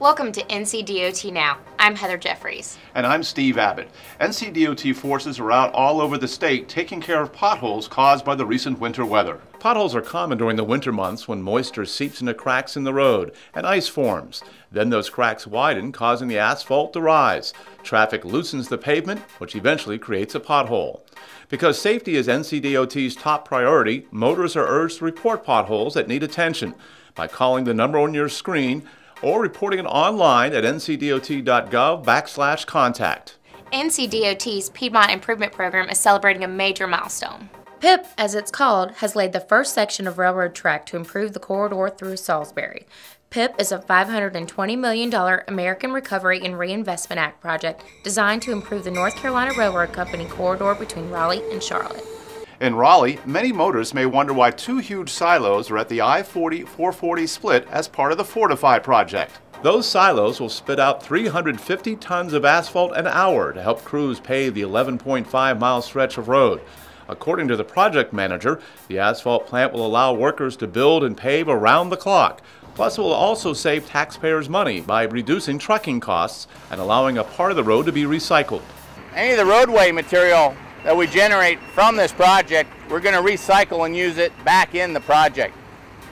Welcome to NCDOT Now. I'm Heather Jeffries. And I'm Steve Abbott. NCDOT forces are out all over the state taking care of potholes caused by the recent winter weather. Potholes are common during the winter months when moisture seeps into cracks in the road and ice forms. Then those cracks widen, causing the asphalt to rise. Traffic loosens the pavement, which eventually creates a pothole. Because safety is NCDOT's top priority, motorists are urged to report potholes that need attention by calling the number on your screen or reporting it online at ncdot.gov/contact. NCDOT's Piedmont Improvement Program is celebrating a major milestone. PIP, as it's called, has laid the first section of railroad track to improve the corridor through Salisbury. PIP is a $520 million American Recovery and Reinvestment Act project designed to improve the North Carolina Railroad Company corridor between Raleigh and Charlotte. In Raleigh, many motorists may wonder why two huge silos are at the I-40-440 split as part of the Fortify project. Those silos will spit out 350 tons of asphalt an hour to help crews pave the 11.5-mile stretch of road. According to the project manager, the asphalt plant will allow workers to build and pave around the clock. Plus, it will also save taxpayers money by reducing trucking costs and allowing a part of the road to be recycled. Any of the roadway material that we generate from this project, we're going to recycle and use it back in the project.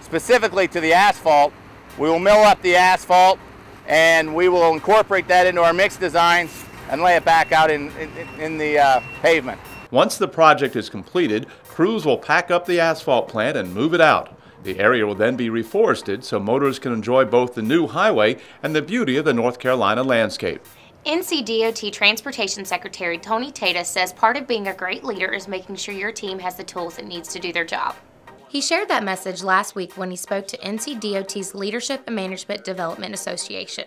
Specifically to the asphalt, we will mill up the asphalt and we will incorporate that into our mix designs and lay it back out in the pavement. Once the project is completed, crews will pack up the asphalt plant and move it out. The area will then be reforested so motorists can enjoy both the new highway and the beauty of the North Carolina landscape. NCDOT Transportation Secretary Tony Tata says part of being a great leader is making sure your team has the tools it needs to do their job. He shared that message last week when he spoke to NCDOT's Leadership and Management Development Association,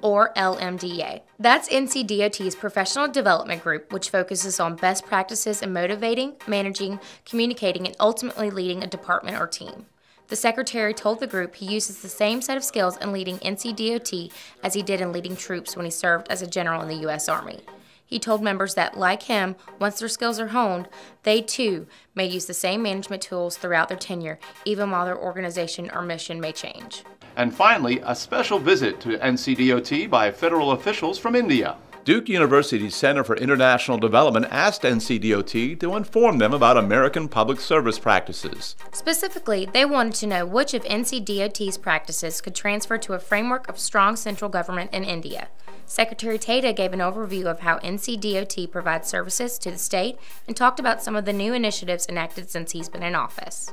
or LMDA. That's NCDOT's professional development group, which focuses on best practices in motivating, managing, communicating, and ultimately leading a department or team. The Secretary told the group he uses the same set of skills in leading NCDOT as he did in leading troops when he served as a general in the U.S. Army. He told members that, like him, once their skills are honed, they too may use the same management tools throughout their tenure, even while their organization or mission may change. And finally, a special visit to NCDOT by federal officials from India. Duke University's Center for International Development asked NCDOT to inform them about American public service practices. Specifically, they wanted to know which of NCDOT's practices could transfer to a framework of strong central government in India. Secretary Tata gave an overview of how NCDOT provides services to the state and talked about some of the new initiatives enacted since he's been in office.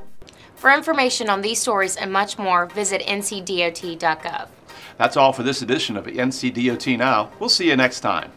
For information on these stories and much more, visit ncdot.gov. That's all for this edition of NCDOT Now. We'll see you next time.